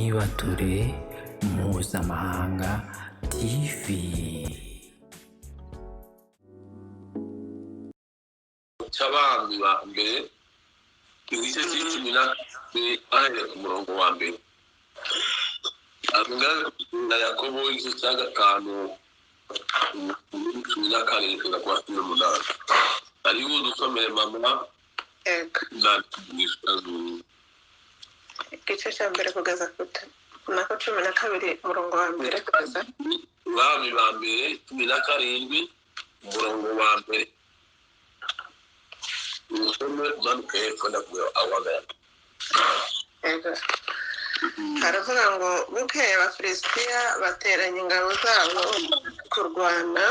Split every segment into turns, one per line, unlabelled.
Nibature Mpuzamahanga TV.
Cy'abami ba mbere igice cy'icumi na ahere ku murongo wa mbere na Yakobo igice cya gatanu cumi na karindwi na cumi n'umunani ariho dusomeye mama na
igice cya mbere kugeza nako cumi na kabiri umurongo wa mbere kugeza
abami ba mbere cumi na karindwi umurongo wa mbere
haravuga ngo bukeye abafilisitiya bateranya ingabo zabo kurwana.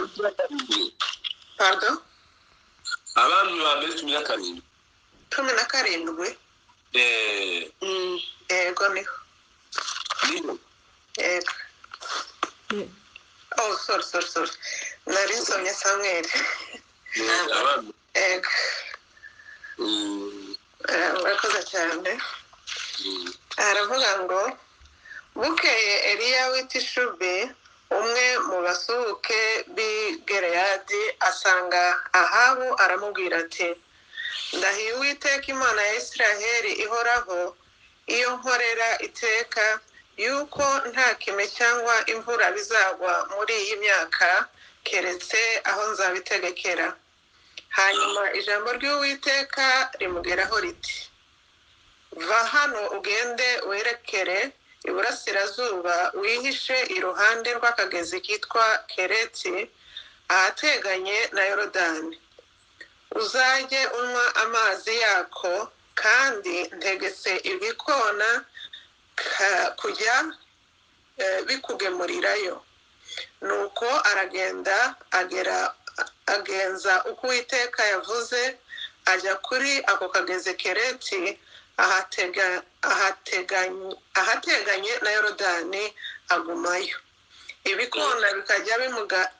Pardon?
abami ba mbere cumi na karindwi
yego niho yego. Oh sorry nari nsomye Samweli. Yego urakoze cyane. Aravuga ngo bukeye Eliya w'itishubi umwe mu basuhuke b'i Gereyadi asanga Ahabu aramubwira ati ndahiye Uwiteka Imana ya Isiraheli ihoraho iyo nkorera iteka yuko nta kime cyangwa imvura bizagwa muri iyi myaka keretse aho nzabitegekera. Hanyuma ijambo ry'Uwiteka rimugeraho riti va hano ugende werekere iburasirazuba wihishe iruhande rw'akagezi kitwa Kereti ahateganye na Yorodani. Uzajye unywa amazi yako kandi ntegetse ibikona kujya bikugemurirayo. Nuko aragenda agenza uko Uwiteka yavuze ajya kuri ako kagezi Kereti ahateganye na Yorodani agumayo. Ibikona bikajya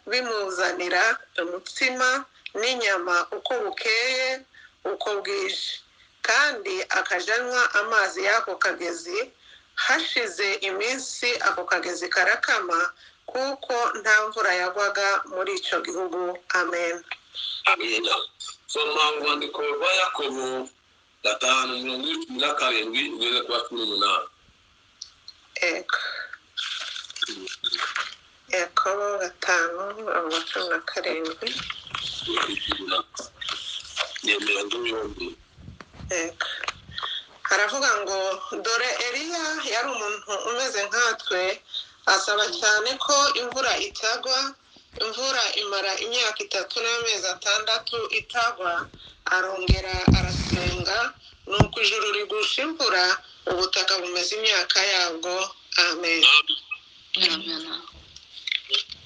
bimuzanira umutsima n'inyama uko bukeye uko bwije, kandi akajya anywa amazi y'ako kagezi. Hashize iminsi ako kagezi karakama kuko nta mvura yagwaga muri icyo gihugu. Amen.
Amina. Soma urwandiko rwa Yakobo gatanu mirongo cumi na karindwi ugeze kuwa cumi n'umunani.
Yakobo gatanu mirongo cumi na karindwi haravuga ngo dore Eliya yari umuntu umeze nkatwe asaba cyane ko imvura itagwa. Imvura imara imyaka 3 n'amezi 6 itagwa. Arongera arasenga nuko ijuru rigusha imvura ubutaka bumeze imyaka yabwo. Amen.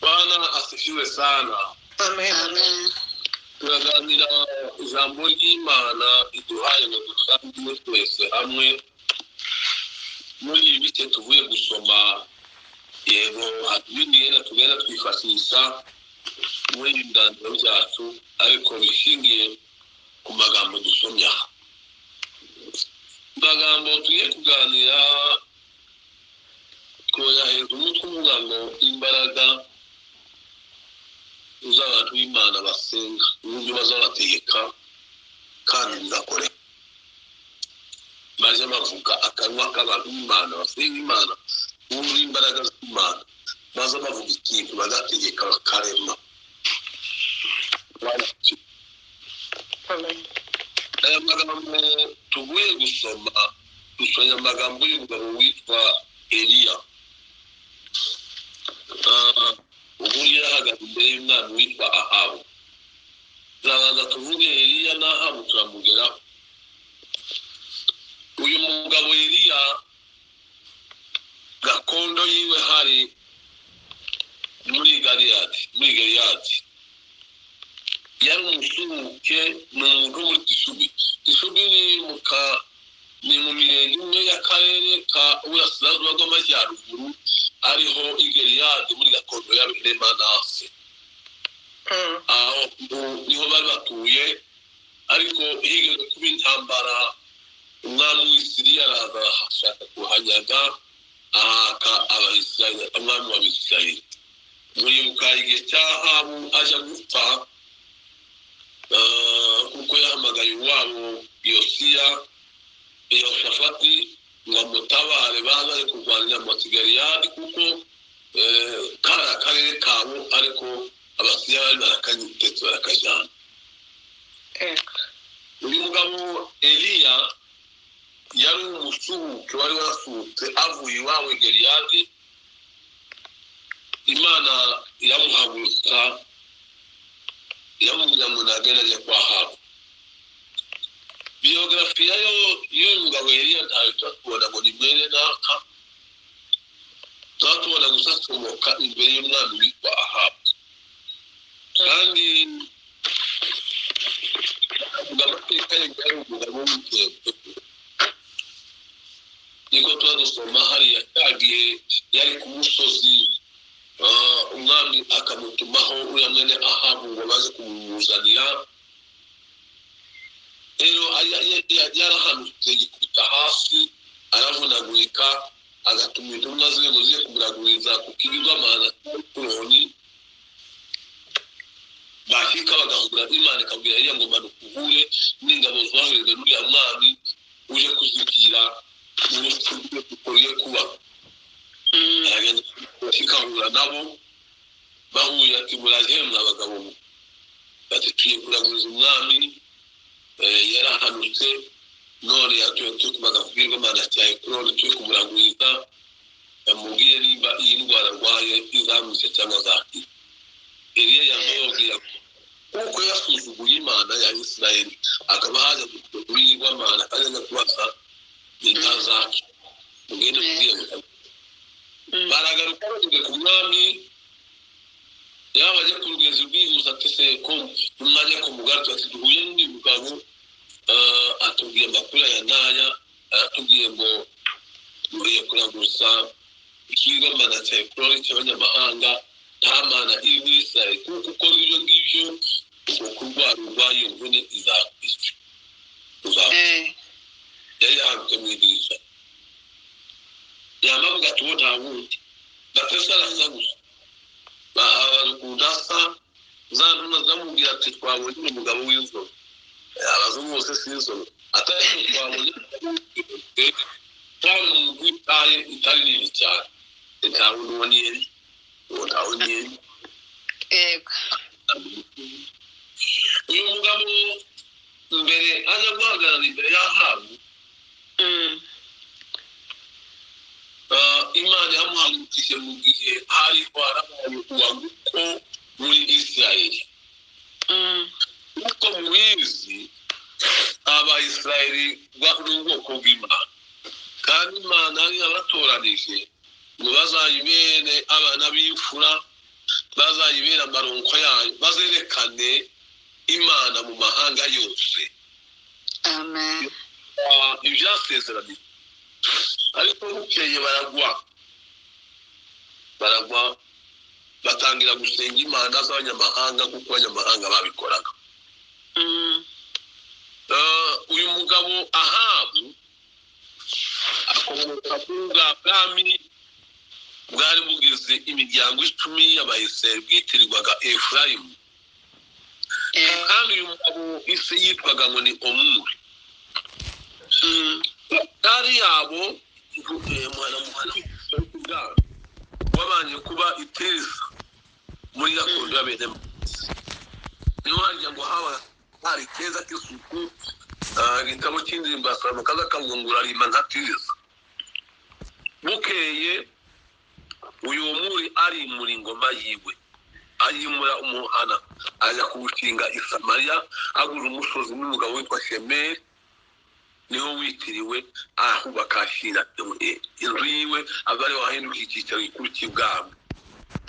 Bwana asifiwe sana.
Amen.
Turaganira ijambo ry'Imana iduhaye ngo dusangize twese hamwe muri ibi bice tuvuye gusoma. Yego hatubindiye tugenda twifashisha muri indanduro byacu ariko bishingiye ku magambo dusomya. Magambo tugiye kuganira twoyaheza umutwe uvuga ngo imbaraga z'abantu b'Imana basenga uburyo bazabategeka kandi bizakore. Maze bavuga akanwa k'abantu b'Imana basenga Imana uburyo imbaraga z'Imana maze bavuga ikintu bagategeka bakarema. Aya magambo tuvuye gusoma dusomye amagambo y'umugabo witwa Eliya. Uburyo yahagaze imbere y'umwana witwa Ahabu. Turabanza tuvuge Eliya na Ahabu turamugeraho. Uyu mugabo Eliya gakondo yiwe hari muri Galeyadi. Yari umusuhuke n'umuntu muri Tishubi. Tishubi ni mu mirenge imwe y'akarere ka Burasirazuba bw'Amajyaruguru ariho i Galeyadi muri gakondo ya Manase. Aho niho bari batuye ariko higeze kuba intambara umwami w'Isiriya araza ashaka kuhanyaga ahaka abayisirayeli umwami w'abisirayeli muribuka igihe cy'ahabu aja gupfa kuko yahamagaye iwabo Yosiya Yehoshafati ngo amutabare baze kurwanya Galeyadi kuko kari akarere kabo ariko abasirayeli barakanyitetse barakajyana. uyu mugabo Eliya yari umusuhuke wari warasutse avuye iwawe Galeyadi. Imana iramuhagurutsa iramubwira ngo nagerageje kwa Ahabu. Biyografiya y'uyu mugabo Eliya ntayo turatubona ngo ni mwene naka, turatubona gusa asohoka imbere y'umwami witwa Ahabu. kandi amateka ye yari umugabo w'ubwenge, niko tuba dusoma hariya cyagiye yari ku musozi umwami akamutumaho uriya mwene Ahabu ngo baze kumuzanira. Rero yarahanutse yikubita hasi aravunagurika, agatuma intumwa ze ngo ziye kumuraguriza ku kibigwamana Kuroni. Bashika bagahura Imana ikabwira Eliya ngo manuka uhure n'ingabo zoherejwe n'uriya mwami uje kuzigira urupfu rukwiye kuba. Aragenda bakahura nabo bahuye ati muraje mwa bagabo bati tugiye kuraguriza umwami yarahanutse none yatuye tukumaga kubwirwa Imana cyaye Kuroni tuye kumuraguriza amubwiye niba iyi ndwara arwaye izamutse cyangwa azakira. Eliya yamubwira kuko yasuzuguye Imana ya Isirayeli akaba haje kubwirwa Imana ajya kubaza inka zake mugende kubwira baragaruka bageze ku mwami yaba ajya ku rugezi rwihuse atese ko umwanya ko mugato ati duhuye n'undi mugabo atubwiye amakuru ya naya aratubwiye ngo muriye kuraguza ikigwamana cya Kuroni cy'abanyamahanga nta mana iri muri Isirayeli kuko ukoze ibyo ngibyo ubwo kurwara urwaye imvune izakwica yari yahabwe mu idirishya yamavuga ati uwo nta wundi batese arasa gusa kudasa za ntumwa zamubwira ati twabonye umugabo w'inzobe abazungu bose si inzobe atari twabonye cyane umuntu witaye itari nini cyane ntawe n'uwoniyeri ntawe n'iyeri. uyu mugabo mbere aza guhagarara imbere y'Ahabu Imana yamuhagurukije mu gihe hariho harabaye uwaguko muri Isirayeli. Uko mubizi Abayisirayeli n'ubwoko bw'Imana, kandi Imana yari yabatoranije ngo bazayibere abana b'imfura, bazayibere amaronko yayo, bazerekane Imana mu mahanga yose.
Amen.
Ibyasezeranye ariko bukeye baragwa batangira gusenga Imana z'abanyamahanga kuko abanyamahanga babikoraga. Uyu mugabo Ahabu akomoka ku bwami bwari bugize imiryango 10 y'Abayisirayeli bwitirirwaga Efurayimu. Kandi uyu mugabo ise yitwaga ngo ni Omuri. Kari yabo mwana wabanje kuba iteza muri gakondo y'Abedemu. Niyo wajya ngo haba hari keza k'isuku igitabo cy'indirimbo ya Salomo kaza kavungura rima ntatiza. Bukeye uyu Omuri ari muri ngoma yiwe ayimura umuhana ajya kuwushinga i Samariya, agura umusozi n'umugabo witwa Shemeri niho witiriwe ahubaka ashira inzu yiwe abari wahinduka icyicaro gikuru cy'ibwami.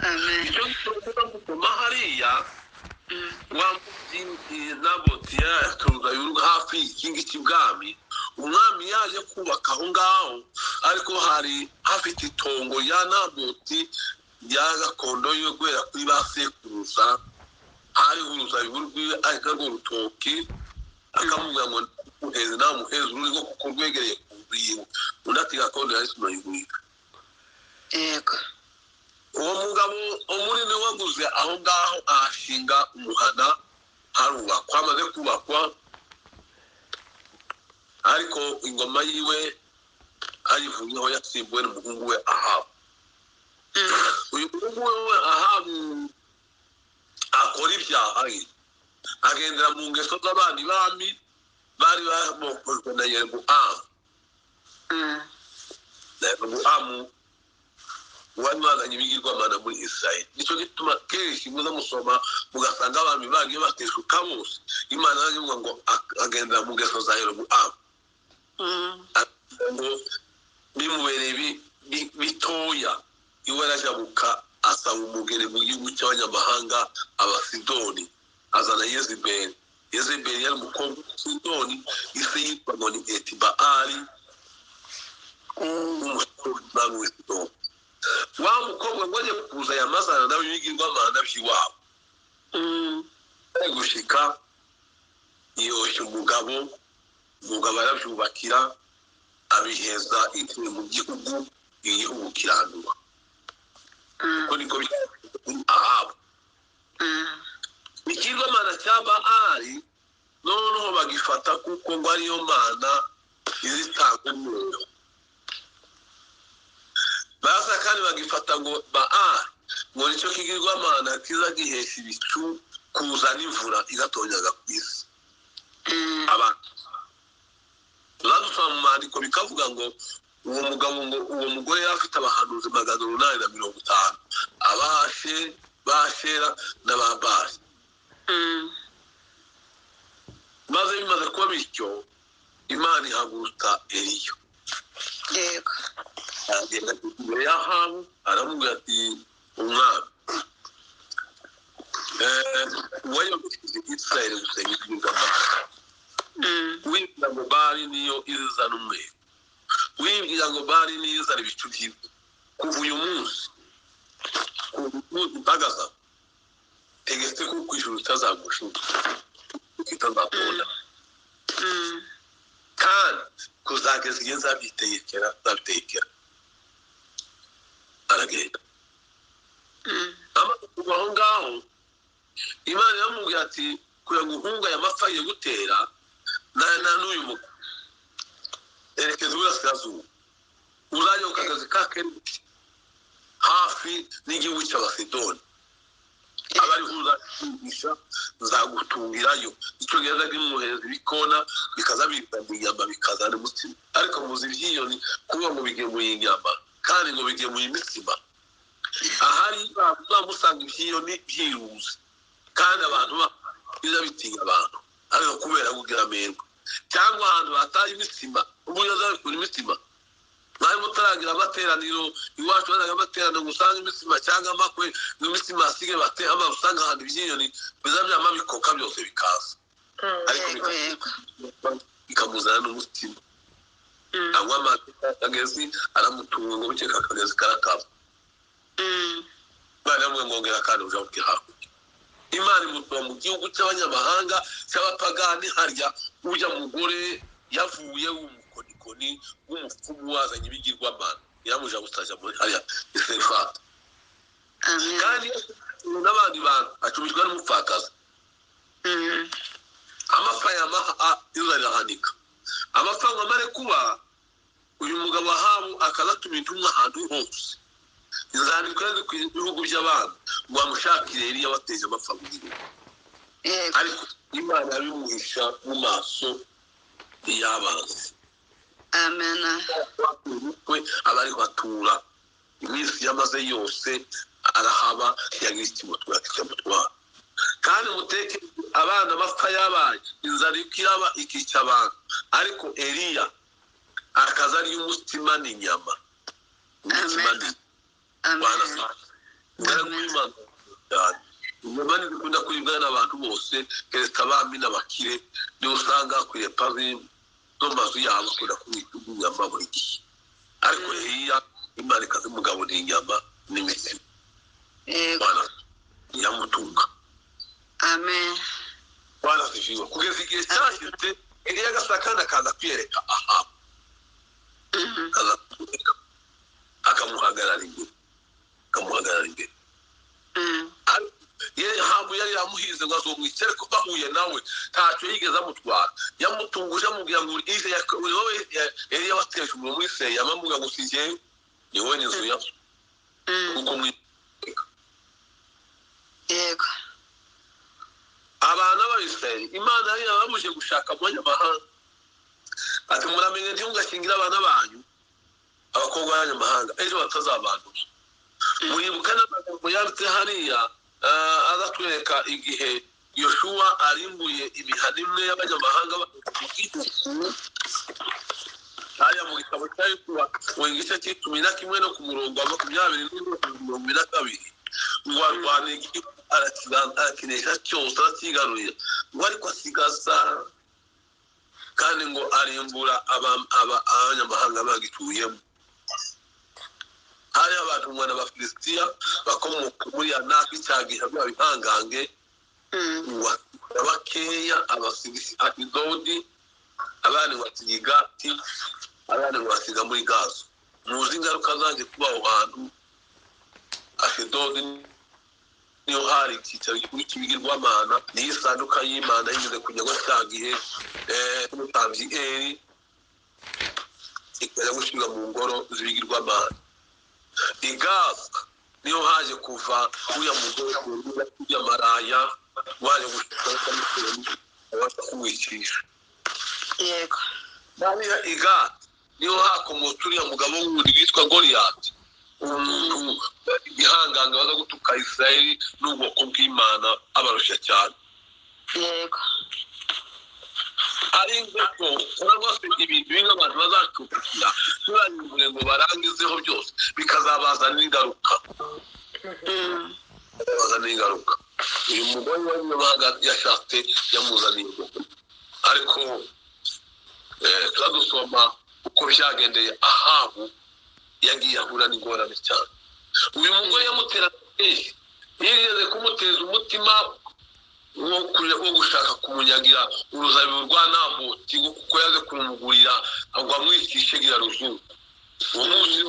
Amen.
Icyo gituma hariya Naboti yatuza y'urugo hafi y'ikingi cy'ibwami, umwami yaje kubaka aho ngaho ariko hari hafite itongo ya Naboti ya gakondo yo gwera kuri basekuruza, hari uruzabibu rwiwe ariko rwo rutoki akamubwira ngo uheze nawe muheze uriho kuko rwegereye ku nzu yiwe undi ati gakondo yari sinayigurika.
yego
uwo mugabo umurimo waguze aho ngaho ahashinga umuhana harubakwa amaze kubakwa ariko ingoma yiwe ayivuyeho yasimbuwe n'umuhungu we Ahabu. uyu muhungu we Ahabu akora ibyaha agendera mu ngeso z'abandi bami bari bamokojwe na Yeroboamu. Yeroboamu wari wazanye ibigirwamana muri Israeli. Nicyo gituma kenshi muza musoma mugasanga abantu bagiye bateshuka bose Imana yavuga ngo agendera mu ngeso za Yeroboamu. ngo bimubereye bitoya iwe arajabuka asaba umugeni mu gihugu cy'abanyamahanga Abasidoni azana Yezebeli. Yezebeli yari umukobwa w'Abasidoni, ise yitwa ngo ni Etibaali umusozi w'Esidoni. wa mukobwa ngo ajye kuza yamazana n'abigirwamana by'iwabo. ari gushika yoshya umugabo arabyubakira abiheza ituye mu gihugu igihugu kirandura. uko niko Ahabu ikigirwamana cya Baali noneho bagifata kuko ngo ariyo mana izitanga umuriro. basa kandi bagifata ngo Baali ngo nicyo kigirwamana kiza gihesha ibicu kuzana imvura igatonyaga ku isi. abantu turadusoma mu mwandiko bikavuga ngo uwo mugabo ngo uwo mugore yari afite abahanuzi 850 Bashera n'Ababali. maze bimaze kuba bityo Imana ihagurutsa Eliya.
yego
agenda imbere y'Ahabu aramubwira ati umwami wayoboye Israeli gusenga ibigirwamana. wibwira ngo Baali niyo izana umweru, wibwira ngo Baali niyo izana ibicu by'ivu. kuva uyu munsi mpagaza tegetse ko ku ijuru utazagushuka utazakubona kandi kuzageza igihe nzabitekera. aragenda amaze kuva aho ngaho Imana yamubwira ati kugira ngo uhunga aya mapfa agiye gutera na n'uyu mugabo erekeza iburasirazuba uzajya ku kagazi ka Kerubi hafi n'igihugu cy'Abasidoni. abariho uzagisha nzagutungirayo. icyo gihe azagimwohereza ibikona bikaza bizana inyama bikazana umutsima. ariko muzi ibyiyoni kuba ngo bigemuye inyama kandi ngo bigemuye imitsima. ahari uzamusanga ibyiyoni byiruze kandi abantu biza bitinya abantu ariko kubera kugira amerwe. cyangwa ahantu bataye imitsima uburyo azabikura imitsima. mwari mutaragira amateraniro iwacu baraga amateraniro gusanga imitsima cyangwa amakwe n'imitsima asige bateye ama usanga ahantu ibyiyoni biza byama bikoka byose bikaza. ariko bikamuzana n'umutsima. anywa amata akagezi aramutunga ngo bukeka akagezi karakava. Imana yamwe ngongera kandi uja ubwe hakurya. Imana imutuba mu gihugu cy'abanyamahanga cy'abapagani harya ujya mugore yavuye w'umukonikoni w'umupfumu wazanye ibigirwamana yamuja gusaja muri hariya Isefata. kandi n'abandi bantu acumishwa n'umupfakazi. amapfa yamaha izarahanika amapfa ngo amare kuba uyu mugabo Ahabu akazatuma intumwa ahantu hose izandikwa ku bihugu by'abantu ngo amushakire Eliya wateje amapfa mu gihugu. ariko Imana yabimuhisha mu maso y'abanzi.
amena
we abari batura iminsi yamaze yose arahaba yagize ikimutwara. kandi muteke abana bapfa yabaye inzara ikiraba ikica abantu ariko Eliya akaza ari umutima n'inyama. Imana ikunda kuribwa n'abantu bose keretse abami n'abakire niyo usanga akwiriye pazi no mazu yabo akunda kubita inyama buri gihe. ariko Eliya Imana ikazimugaburira inyama n'imitsima. yamutunga.
amen
barasifiwe kugeza igihe cyashyitse Eliya agasakana akaza kwiyereka Ahabu akamuhagarara imbere. ngo azomwicare ko bahuye nawe ntacyo yigeze amutwara yamutunguje amubwira ngo uri wowe yari yabateje umuriro muri seya amubwira ngo sigeyo ni wowe n'inzu ya kuko
yego
abana b'Abisirayeli Imana yari yabamuje gushaka abanyamahanga ati muramenye ntimugashyingire abana banyu abakobwa b'abanyamahanga ejo batazabandura muribuka n'amagambo yanditse hariya azatwereka igihe Yoshuwa arimbuye imihana imwe y'abanyamahanga hariya mu gitabo cya Yoshuwa mu gice c'11 no ku murongo wa 20-22 ngo arwane igihugu arakinesha cyose arakigarurira ngo ariko asigaza kandi ngo arimbura abanyamahanga bagituyemo hari abantu mwana b'Abafilisitiya bakomoka muri Anaki cyagihe babihangange ngo bakeya abasibisi Akidodi abandi batigati abandi basiga muri Gaza muzi ingaruka zaje kuba aho hantu Akidodi niyo hari icyicaro gikuru cy'ibigirwamana niyo isanduka y'Imana yigeze kujya ngo cyagihe n'umutambyi Eli ikajya gushyirwa mu ngoro z'ibigirwamana Igaza niyo haje kuva uya mugore y'amaraya waje gushaka n'ibintu kumwicisha
yego
bariya Igaza niyo hakomotse uriya mugabo wundi witwa Goliyati umuntu ihanganga baza gutuka Isirayeli n'ubwoko bw'Imana abarusha cyane
yego
ari ngo rwose ibintu bimwe abantu bazacukira turanyure ngo barangizeho byose bikazabazana ingaruka uyu mugore w'abanyamahanga yashatse yamuzaniye ariko turadusoma uko byagendeye Ahabu yagiye ahura n'ingorane cyane uyu mugore yamutera kenshi yigeze kumuteza umutima wo gushaka kumunyagira uruzabibu rwa Naboti kuko yaje kumugurira ngo amwicishe gira ruzungu uwo munsi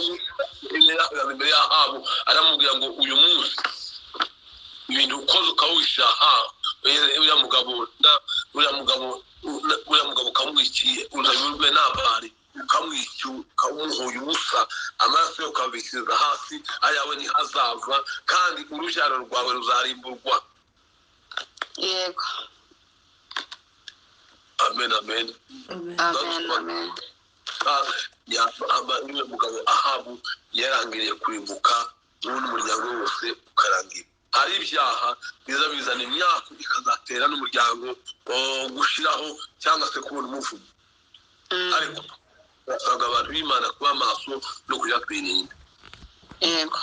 imbere ya Ahabu aramubwira ngo uyu munsi ibintu ukoze ukawisha uriya mugabo kamwiciye uruzabibu rwe Nabali ukamuhuye ubusa amaraso yo ukabisiza hasi ayawe ntihazava kandi urubyaro rwawe ruzarimburwa
yego
amen
amen
uyu mugabo Ahabu yarangiriye kurimbuka n'umuryango wose ukarangira hari ibyaha biza bizana imyaka ikazatera n'umuryango gushiraho cyangwa se kubona umuvumo ariko basabwa abantu b'Imana kuba maso no kujya kwirinda
yego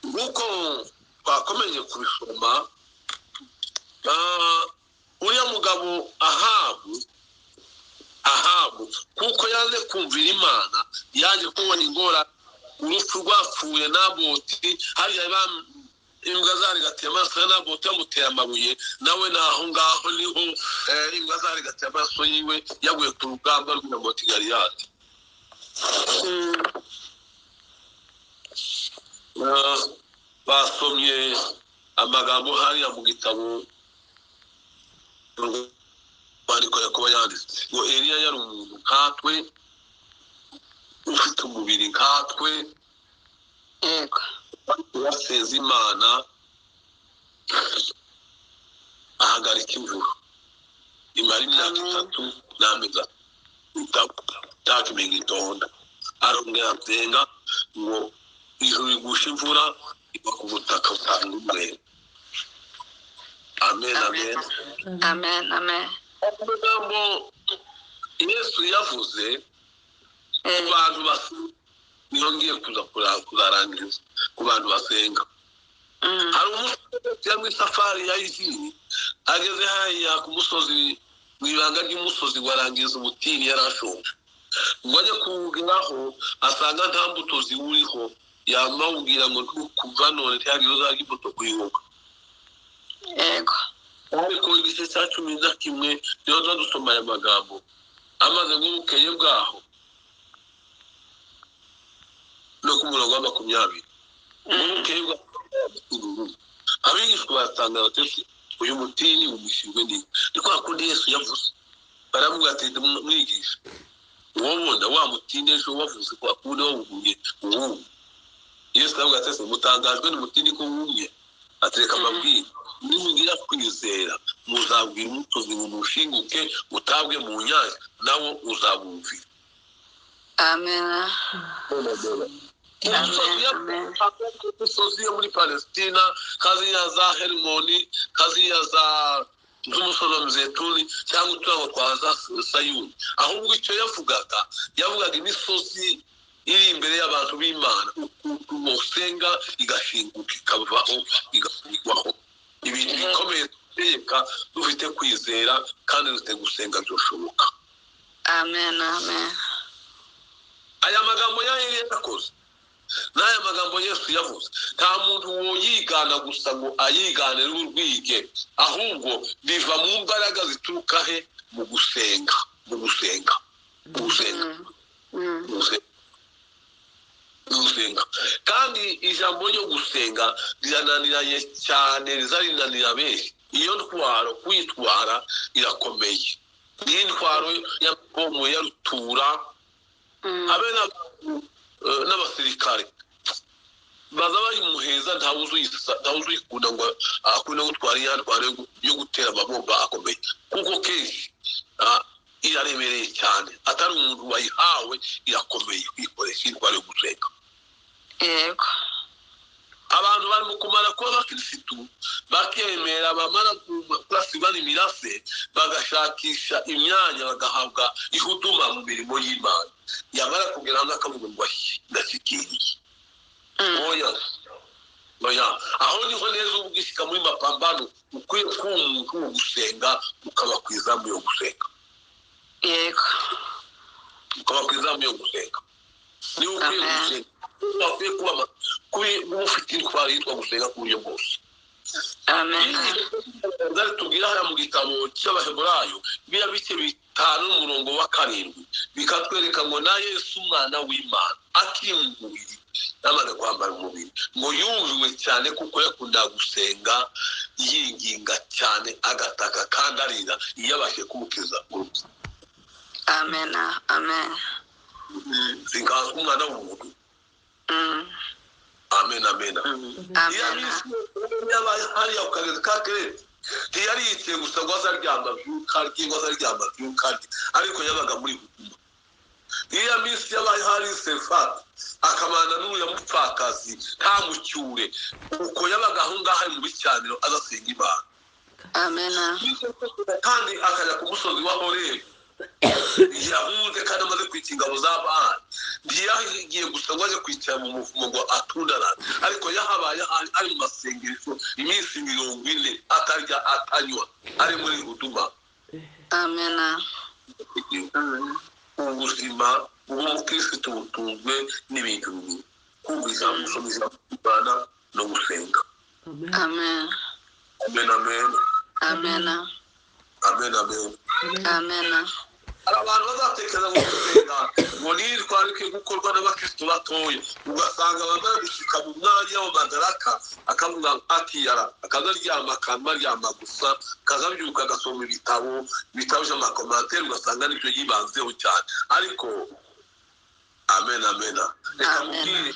uko twakomeje kubisoma uriya mugabo Ahabu kuko yaje kumvira Imana yaje kubona ingora urupfu rwapfuye Naboti hariya imbwa zarigateye amaso ya Naboti yamuteye amabuye nawe naho ngaho niho imbwa zarigateye amaso yiwe yaguye ku rugamba rw'Inamoti Galiyadi basomye amagambo hariya mu gitabo ariko Yakobo yanditse ngo Eliya yari umuntu nkatwe ufite umubiri nkatwe
yego
yaseze Imana ahagarika imvura imara imyaka 3 n'amezi itakimenye itonda arongera asenga ngo ijuru rigusha imvura iba ku butaka butanga umwero amen amen
amen amen
amagambo Yesu yavuze ku bantu ngiye kuza kuzarangiza ku bantu basenga hari umusore cyangwa isafari yayizini ageze hariya ku musozi mu ibanga ry'umusozi warangiza umutini yarashonje ngo ajye kuwugeraho asanga nta mbuto ziwuriho yamubwira ngo kuva none ntihagire uzajya imbuto kuyihuka
yego
ariko igice cya 11 niho dusoma aya magambo amaze nk'ubukeye bwaho no ku murongo wa 20 ubukeye bwaho abigishwa basanga batese uyu mutini umishijwe n'iki ni kwa kundi Yesu yavuze baramubwira ati mwigisha wobonda wa mutini ejo wavuze ko akundi wawuguye ubu Yesu aravuga ati mutangajwe n'umutini ko wumye atereka amabwiriza nimugira kwizera muzabwira umusozi mushinguke utabwe mu nyanja nawo uzabumvira.
Amen.
Umusozi yo muri Palestina kaziya za Hermoni kaziya za z'umusozi wa Mzetuni cyangwa uturango twa za Sayuni ahubwo icyo yavugaga imisozi iri imbere y'abantu b'Imana ukuntu usenga igashinguka ikavaho igakugwaho ibintu bikomeye teka dufite kwizera kandi dufite gusenga byoshoboka.
Amen. Amen.
Aya magambo ya Eliya yakoze n'aya magambo Yesu yavuze nta muntu woyigana gusa ngo ayigane n'urwige ahubwo biva mu mbaraga zituruka he mu gusenga kandi ijambo ryo gusenga rirananiranye cyane rizarinanira benshi iyo ntwaro kwitwara irakomeye iyi ntwaro y'abomo ya rutura habe n'abasirikare baza bayimuheza ntawuzuyikunda ngo akunda gutwara iya ntwaro yo gutera amabomba akomeye kuko kenshi iraremereye cyane atari umuntu wayihawe irakomeye kwikoresha intwaro yo gusenga.
Yego.
Abantu bari mu kumara kuba abakirisitu bakemera bamara kurasibana imirase bagashakisha imyanya bagahabwa ihuduma mu mirimo y'Imana yamara kugera hamwe akavuga ngo ndashikiriye oya aho niho neza ubwishika muri mapambano ukwiye kumuntu wo gusenga ukaba kwizamu yo gusenga.
Yego.
Ukaba kwizamu yo gusenga ni ukwiye gusenga ukwiye kuba ufite intwaro yitwa gusenga ku buryo bwose.
Amen.
Ndari tubwira hariya mu gitabo cy'Abaheburayo biya bice 5:7 bikatwereka ngo na Yesu umwana w'Imana akimubiri yamaze kwambara umubiri ngo yumviwe cyane kuko yakunda gusenga yinginga cyane agataka kandi arira iyabashe kumukiza urupfu.
Amen. Amen.
Zingaza umwana w'umuntu. Amen. Amen.
Amen.
Hariya ukageza kakere ntiyari yitiye gusa ngo azaryama byukarye ariko yabaga muri huduma. Iya minsi yabaye hari Sefati akamana n'uriya mupfakazi ntamucyure uko yabaga aho ngaho mu bicaniro azasenga Imana.
Amen.
Kandi akajya ku musozi wa Horebu yahunze kandi amaze kwica ingabo z'Abahari ntiyagiye gusa ngo aje kwicara mu muvumo ngo atundana ariko yahabaye ari mu masengesho iminsi 40 atarya atanywa ari muri huduma.
Amen.
Ubuzima bw'umukristo butunzwe n'ibintu bibiri kumvira gusomeza Imana no gusenga.
Amen.
Amen. Amen.
Amen.
Amen. Amen.
Amen.
Abantu bazatekereza ngo gusenga ngo nitwarike gukorwa n'abakristo batoya ugasanga bamara gushika mu mwanya w'amadaraka akavuga akiyara akazaryama akaryama gusa akazabyuka agasoma ibitabo by'amakomantere ugasanga nibyo yibanzeho cyane ariko amen. Reka mubwire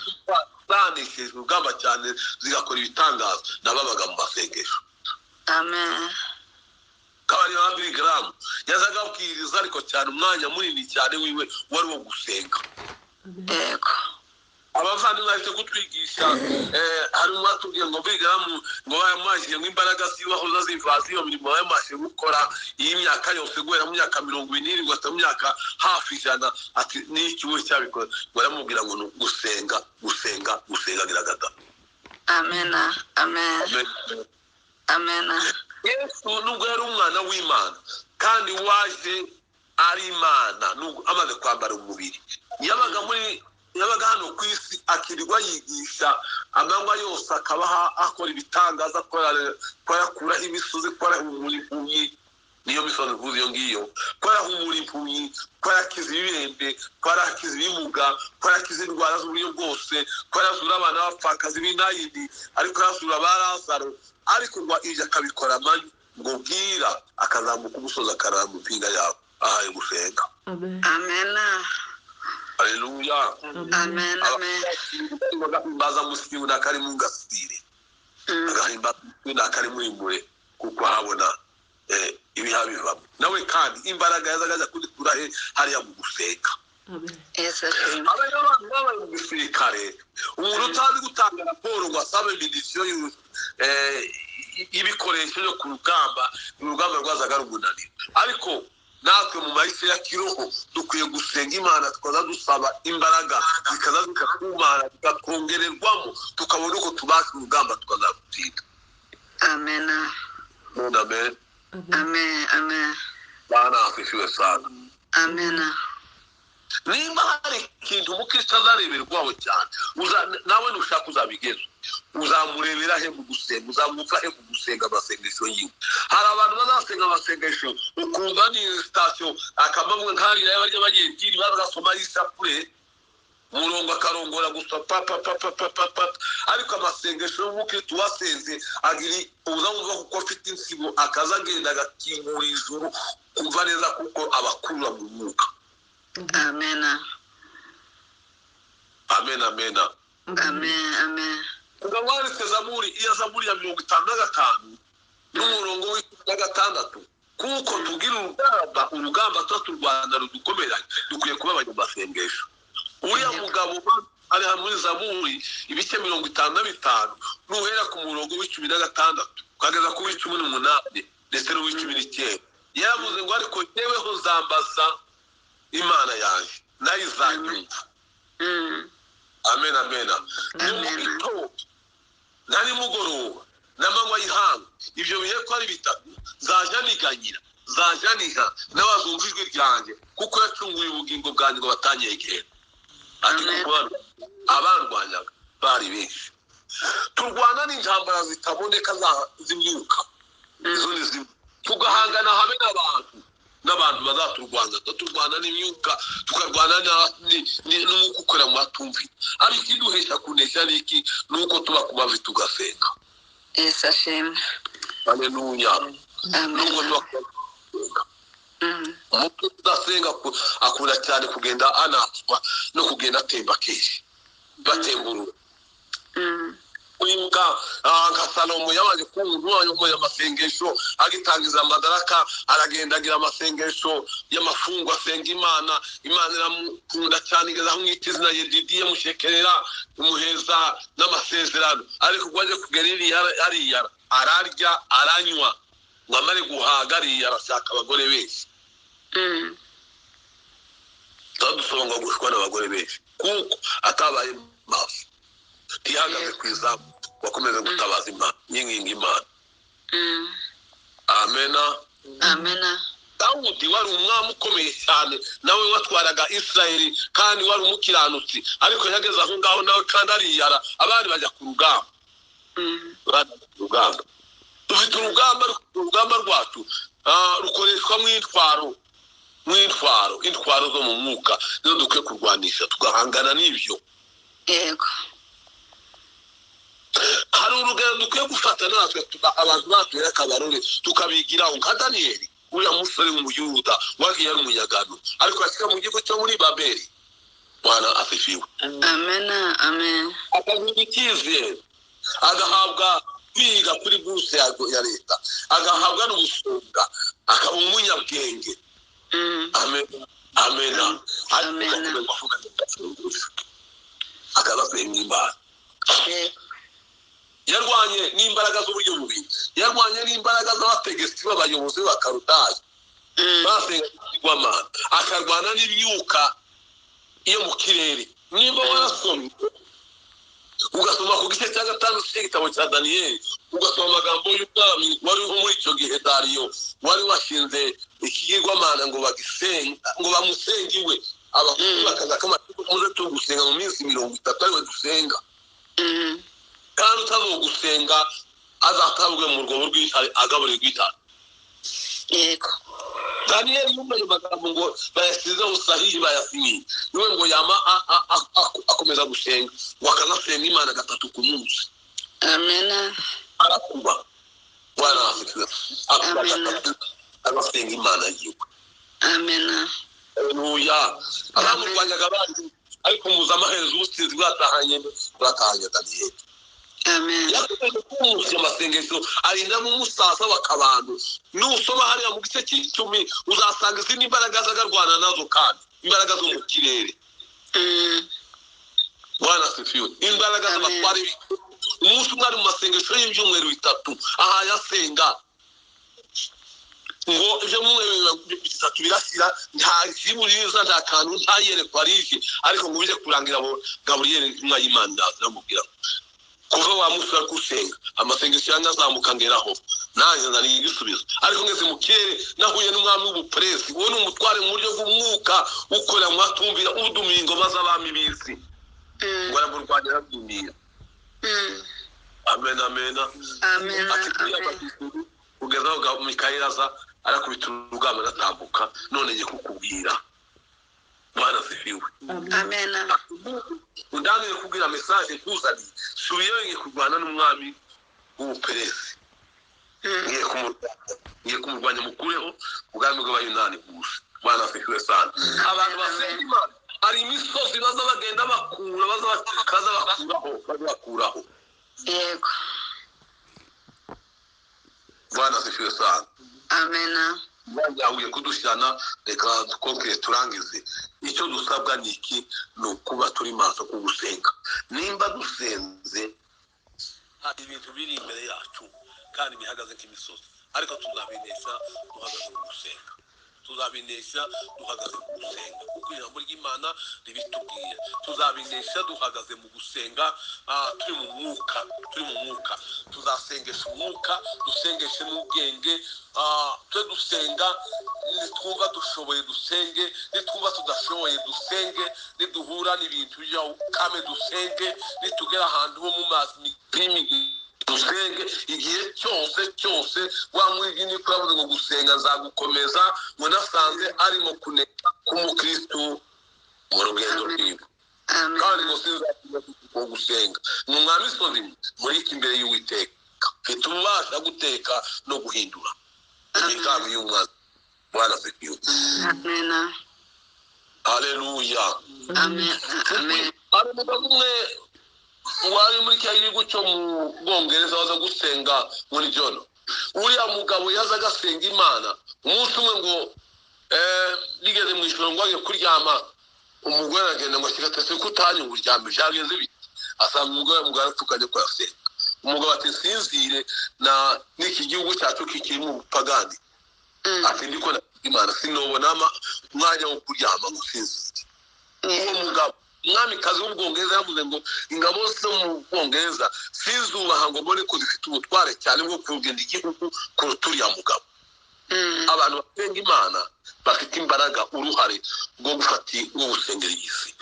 zandikishijwe urugamba cyane zigakora ibitangazo nababaga mu masengesho.
Amen.
Kabari wa Billy Graham yazaga abwiriza ariko cyane umwanya munini cyane wiwe wari wo gusenga.
Yego.
Abavandimwe bafite kutwigisha hari umwatubwiye ngo Billy Graham ngo yamwashije ngo imbaraga zibaho zazivaza iyo mirimo yamashe gukora iyi myaka yose guhera mu myaka 20 gwata mu myaka hafi 100 ati n'ikiwe cyabikora baramubwira ngo gusenga biragada.
Amen. Amen. Amen.
Yesu nubwo yari umwana w'Imana kandi waje ari Imana nubwo amaze kwambara umubiri yabaga hano ku isi akirirwa yigisha amanywa yose akabaha akora ibitangaza akora imisozi akora umurimpumyi niyo misozi vuze iyo ngiyo akora umurimpumyi akora akiza ibirembe akora akiza ibimuga akora akiza indwara z'uburyo bwose akora azura abana bapfakazi b'inayindi ariko yazura ba Lazaro ariko ngo ije akabikora amanyu ngo bwira akazamuka umusozi akarara mu mpinga yawe ahaye gusenga.
Amena.
Haleluya.
Amen. Amen.
Bahimbaza musimu nakari mu ngasire. Agahimbaza nakari mu imure kuko habona ibihabiva. Nawe kandi imbaraga yazagaza kudikura he hariya mu gusenga.
Yes,
abantu b'abisirikare umuntu utazi gutanga raporo ngo asabe milisiyo y'ibikoresho byo ku rugamba rwazaga rumunanira, ariko natwe mu mahise ya kiroho dukwiye gusenga Imana tukaza dusaba imbaraga zikaza zikakumana zikakongererwamo tukabona uko tubasha urugamba tukazarutsinda.
Amen.
Amen.
Amen. Amen.
Bana afishiwe sana.
Amen.
Nimba hari ikintu umukristo azareberwaho cyane nawe nushaka uzabigeza uzamurebera he mu gusenga, uzamupfa he mu gusenga amasengesho yiwe. Hari abantu bazasenga amasengesho ukumva ni station akamamwe nk'ariya y'abarya bagiye dini bagasoma isapure murongo akarongora gusa papa ariko amasengesho y'umukristo wasenze agiri uzamva kuko afite insibo akazagenda agakingura ijuru kumva neza kuko abakurura mu mwuka.
Amen.
Amen. Amen.
Amen. Amen.
Ngawanditse Zaburi iya Zaburi ya 55 n'umurongo w'6 kuko tugira urugamba turwana rudukomeranye dukwiye kuba abanyamasengesho. Uriya mugabo ari muri Zaburi ibice 55 nuhera ku murongo w'16 kugeza ku w'18 ndetse no w'19 yavuze ngo ariko yeweho zambaza Imana yanjye nayo izanyumva. Amen. Amen. N'umugito nari mugoroba n'amanywa y'ihanga ibyo bihe ko ari bitatu zaja niganyira zaja niha n'abazumva ijwi ryanjye kuko yacunguye ubugingo bwanjye ngo batanyegera. Ati kuko abarwanyaga bari benshi. Turwana n'intambara zitaboneka z'imyuka izo ni zimwe tugahangana habe n'abantu bazaturwanya turwana n'imyuka tukarwana n'ukukora mu batumvi, ariko iduhesha kunesha niki nuko tuba ku mavi tugasenga.
Yes, ashimwe.
Haleluya. Nuko tuba umuntu udasenga akunda cyane kugenda anatswa no kugenda atemba kenshi batemburura. Uyimuka nka Salomo yabaje kumva amasengesho agitangiza amadaraka aragenda agira amasengesho y'amafungo asenga Imana iramukunda cyane igeza kumwita izina Yedidiye mushekerera umuheza n'amasezerano, ariko gwaje kugerira ariyara ararya aranywa ngamare guhaga ariyara ashaka abagore benshi. Tadusonga gushwa n'abagore benshi kuko atabaye maso tihagaze kwizamu wakomeza gutabaza Imana nyinginga Imana. Amen.
Amen.
Dawudi wari umwami ukomeye cyane nawe watwaraga Israeli kandi wari umukiranutsi, ariko yageze aho ngaho nawe kandi ariyara abandi bajya ku rugamba. Dufite urugamba rwacu rukoreshwa intwaro zo mu mwuka nizo dukwiye kurwanisha tugahangana n'ibyo.
Yego.
Hari urugero dukwiye gufata natwe abantu batuye akabarore tukabigiraho nka Daniyeli uriya musore w'umuyuda wagiye ari umunyagano ariko asika mu gihugu cyo muri Babeli. Bwana afifiwe.
Amen. Amen.
Akagira icyizere agahabwa kwiga kuri buruse ya leta agahabwa n'umusonga akaba umunyabwenge. Amen. Amen.
Amen.
Akabasenga Imana. Yarwanye n'imbaraga z'uburyo bubiri, yarwanye n'imbaraga z'abategetsi b'abayobozi b'akarutayi basenga igwamana, akarwana n'imyuka iyo mu kirere. Niba warasomye ugasoma ku gice cya 5 cy'igitabo cya Daniyeli ugasoma amagambo y'ubwami wariho muri icyo gihe Dariyo wari washinze ikigirwamana ngo bamusenge iwe abakuru bakaza k'amategeko muze tugusenga mu minsi 30 ariwe dusenga. Kandi utazogusenga azatabwe mu rwobo rw'itare agaburirwa itare.
Yego.
Daniyeli yumvaye amagambo ngo bayasizeho sahihi bayasinyiye niwe ngo yama akomeza gusenga wakanasenga Imana 3 ku munsi.
Amen.
Arakuba Bwana asifiwe. Abasenga Imana yiwe.
Amen.
Haleluya. Abamurwanyaga abandi ariko muza amaherezo ubusizi bwatahanye Daniyeli.
Amen.
Yakomeje kumusya amasengesho arinda mu musasa w'akabantu. Nusoma hariya mu gice cy'icumi uzasanga izindi imbaraga zagarwana nazo kandi imbaraga zo mu kirere. Bwana asifiwe. Imbaraga z'abatware umunsi umwe ari mu masengesho y'ibyumweru 3 aha yasenga ngo ibyo mu bitatu birashyira nta kiburiza nta kantu nta yerekwa rije ariko ngo bije kurangira abo Gabriel mwayimana ndamubwira kuva wa musura kusenga amasengesho yangazamuka ngeraho nanjye nari igisubizo ariko ngeze mu kirere nahuye n'umwami w'ubupresi wowe n'umutware mu buryo bw'umwuka ukora mu atumvira udumingo maze abami bisi ngo araburwanira bw'imira. Amen. Kugeza aho Mikayeli aza arakubita urugamba aratambuka none ngiye kukubwira Bwana asifiwe.
Amen.
Undangire kubwira message kuzani subiye kurwana n'umwami w'ubuperesi ngiye kumurwanya mukureho ubwami bw'abayunani gusa. Bwana asifiwe sana. Abantu basenga Imana ari imisozi baza bagenda bakuraho.
Yego.
Bwana asifiwe sana.
Amen.
Yahuye kudushyana reka dukoke turangize. Icyo dusabwa niki no kuba turi maso ku gusenga. Nimba dusenze hari ibintu biri imbere yacu kandi bihagaze nk'imisozi ariko tuzabinesha duhagaze mu gusenga. Tuzabinesha duhagaze mu gusenga kuko ijambo ry'Imana ribitubwiye. Tuzabinesha duhagaze mu gusenga turi mu mwuka. Tuzasengesha umwuka dusengeshe n'ubwenge. Twe dusenga nitwumva dushoboye dusenge, nitwumva tudashoboye dusenge, niduhura n'ibintu byawo kame dusenge, nitugera ahantu ho mu mazi mipimi dusenge. Igihe cyose wamwigi ni kwabuze ngo gusenga nzagukomeza ngo nasanze arimo kuneka k'umukristo mu rugendo rwiwe. Kandi ngo sinzakuza gusenga n'umwami sozi muri imbere y'Uwiteka mfite ububasha guteka no guhindura imigambi y'umwana. Bwana asifiwe.
Amen.
Haleluya.
Amen.
Hari umugabo umwe wari muri cya gihugu cyo mu Bwongereza waza gusenga muri Jono. Uriya mugabo yaza agasenga Imana umunsi umwe ngo bigeze mu ijoro ngo agiye kuryama umugore aragenda ngo kigatese kutanye ngo uryame byagenze bite asanga umugore apfukanye ko yasenga. Umugabo ati sinzire na n'iki gihugu cyacu kikiri mu bupagani ati ndiko na Imana sinobona umwanya wo kuryama ngo sinzire. Uwo mugabo umwamikazi w'Ubwongereza yavuze ngo ingabo zo mu Bwongereza sizubaha ngo mbone ko zifite ubutware cyane bwo kugenda igihugu kuruturiya mugabo. Abantu basenga Imana bafite imbaraga uruhare rwo gufati wo gusengera isi.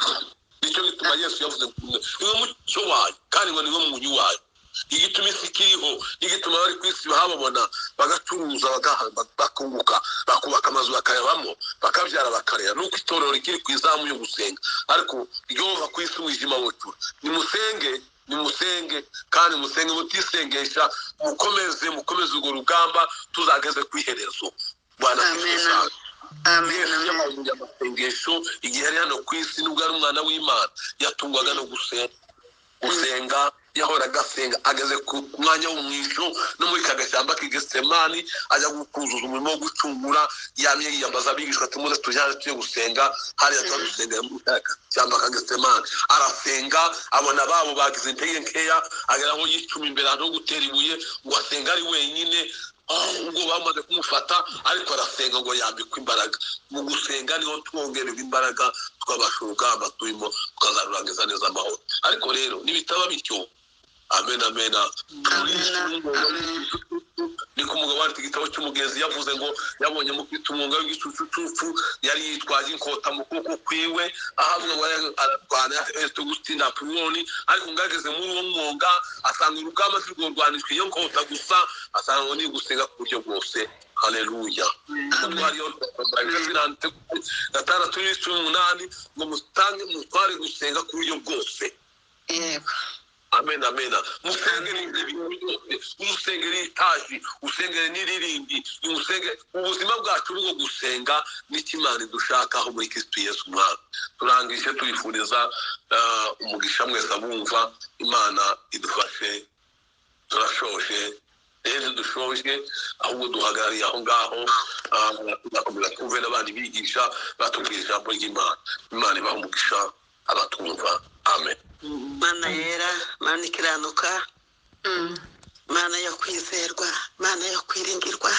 Nicyo gituma Yesu yavuze ngo mucyo wayo kandi ngo niwe munyu wayo. Igituma isi kiriho igituma bari kwisi bahabona bagacuruza bakunguka bakubaka amazu bakayabamo bakabyara bakarera nuko itorero rikiri kwizamu yo gusenga ariko ryova kwisi wijima wotura. Nimusenge kandi musenge mutisengesha mukomeze urwo rugamba tuzageze kwiherezo. Bwana asifiwe. Amen. Amasengesho igihe ari hano kwisi nubwo ari umwana w'Imana yatungwaga no gusenga yahoraga asenga ageze ku mwanya w'umwisho no muri kagashyamba k'Getsemani ajya gukuzuza umurimo wo gucungura yamye yiyambaza abigishwa tumune tujyane tuye gusenga hariya twadusenga mu kagashyamba k'Getsemani arasenga abona babo bagize intege nkeya ageraho yicuma imbere no gutera ibuye ngo asenga ari wenyine. Ubwo bamaze kumufata ariko arasenga ngo yambikwe imbaraga. Mu gusenga niho twongerera imbaraga twabasha urugamba turimo tukazarurangiza neza amahoro. Ariko rero nibitaba bityo amen. Ni ku mugabo wanditse igitabo cy'umugezi yavuze ngo yabonye mu kwita umwunga w'igicucucucu yari yitwaje inkota mu kuboko kwiwe ahamwe ngo ararwana Augustin Napoleon ariko ngageze muri uwo mwunga asanga urugamba rw'urwanishwe iyo nkota gusa asanga ngo ni gusenga ku buryo bwose. Haleluya. Twariyo twabirante gatara turi 18 ngo mutware gusenga ku buryo bwose.
Yego.
amen amen. Musengere ibintu byose, umusengere itaji, usengere n'irindi, umusengere ubuzima bwacu bwo gusenga n'ikimana dushakaho muri Kristo Yesu umwami. Turangije tuyifuriza umugisha mwese abumva. Imana idufashe. Turashoje rero dushoje ahubwo duhagarariye aho ngaho tugakomeza kumve n'abandi bigisha batubwira ijambo ry'Imana. Imana ibaha umugisha abatumva. Amen.
Mana yera, Mana ikiranuka, Mana yo kwizerwa, Mana yo kwiringirwa.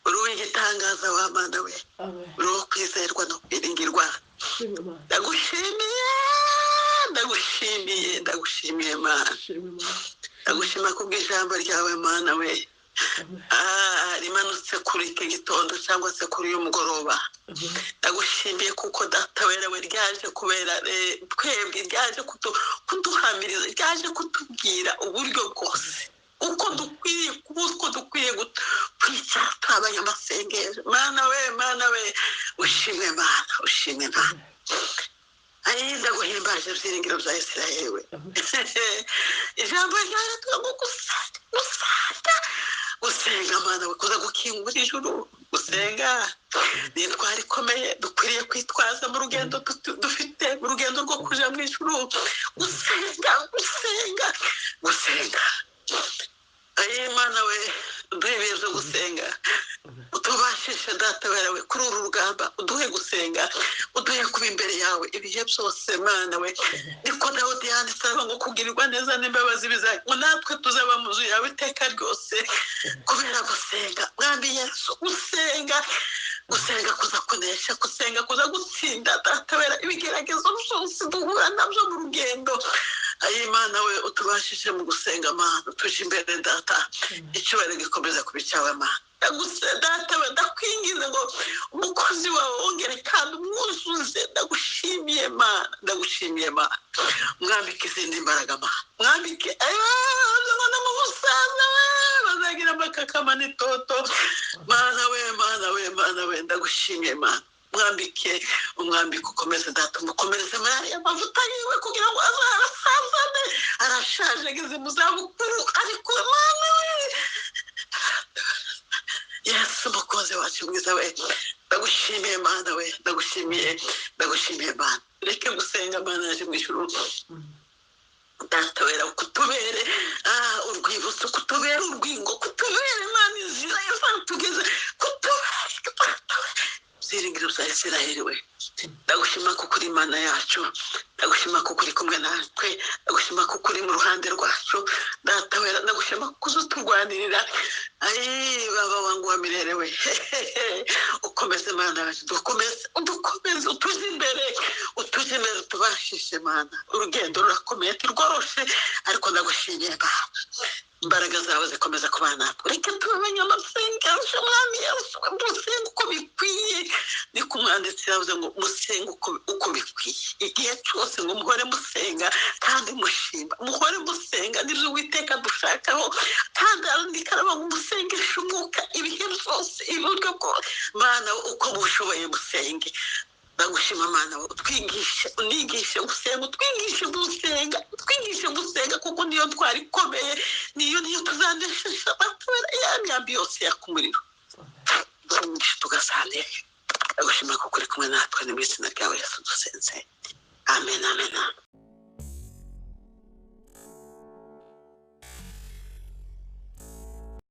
Uri uw'igitangaza wa Mana we, uri uwo kwizerwa no kwiringirwa. Ndagushimiye Mana, ndagushima kubw'ijambo ryawe Mana we. Rimanutse kuri iki gitondo cyangwa se kuri uyu mugoroba. Ndagushimiye kuko data werewe ryaje kubera twebwe, ryaje kuduhamiriza, ryaje kutubwira uburyo bwose uko dukwiye kwicara tw'abanyamasengesho. Mana we ushimwe Mana. Ndaguhimbaje byiringiro bya Isirayeli we. Ijambo ryawe tuvuga gusenga Mana we, kuza gukingura ijuru. Gusenga ni intwari ikomeye dukwiriye kwitwaza mu rugendo dufite, mu rugendo rwo kuja mu ijuru. Gusenga Mana we, uduhe ibihe byo gusenga, utubashishe data werewe kuri uru rugamba. Uduhe gusenga, uduhe kuba imbere yawe ibihe byose Mana we. Niko Dawudi yanditse ngo kugirirwa neza n'imbabazi bizaza, ngo natwe tuzaba mu nzu yawe iteka ryose kubera gusenga. Mwami Yesu, gusenga kuza kunesha, gusenga kuza gutsinda data wera ibigeragezo byose duhura nabyo mu rugendo. Mana we, utubashije mu gusenga Mana, tuje imbere data, icyubahiro gikomeza kuba icyawe Mana. Data we, ndakwingize ngo umukozi wawe wongere kandi umwuzuze. Ndagushimiye Mana, mwambike izindi mbaraga Mana, mwambike no mu busaza we bazagira amakakama n'itoto. Mana we, ndagushimiye Mana. Umwambike ukomeze data, umukomereze muri aya mavuta yiwe kugira ngo azarasazane. Arashaje, ageze mu zabukuru, ariko Mana we, Yesu umukozi wacu mwiza we, ndagushimiye Mana we, ndagushimiye Mana. Reke gusenga Mana yaje mu ijuru data wera, kutubere urwibutso, kutubere urwingo, kutubere Mana inzira izatugeze, kutubere byiringiro bya Isirayeli we. Ndagushima kuko uri Imana yacu, ndagushima kuko uri kumwe natwe, ndagushima kuko uri mu ruhande rwacu data wera. Ndagushima kuko uzuturwanirira. Baba wangu wa milele we, ukomeze Mana yacu, dukomeze utuje imbere, utubashishe Mana. Urugendo rurakomeye ntirworoshe, ariko ndagushimiye Mana. Imbaraga zawe zikomeza kubana natwe. Reka tube abanyamasengesho Mwami Yesu, musenge uko bikwiye. Niko umwanditsi yavuze ngo musenge uko bikwiye. Igihe cyose ngo muhore musenga kandi mushima, muhore musenga, nibyo Uwiteka dushakaho. Kandi arandikara ngo musengeshe umwuka ibihe byose, iburyo bwose Mana uko mushoboye musenge. Ndagushima Mana, unigishe gusenga, utwigishe gusenga kuko niyo twari ikomeye, niyo tuzaneshisha ya myambi yose yakumuriro. Tugasane. Ndagushima kuko uri kumwe natwe, ni mu izina ryawe Yesu dusenze. Amen.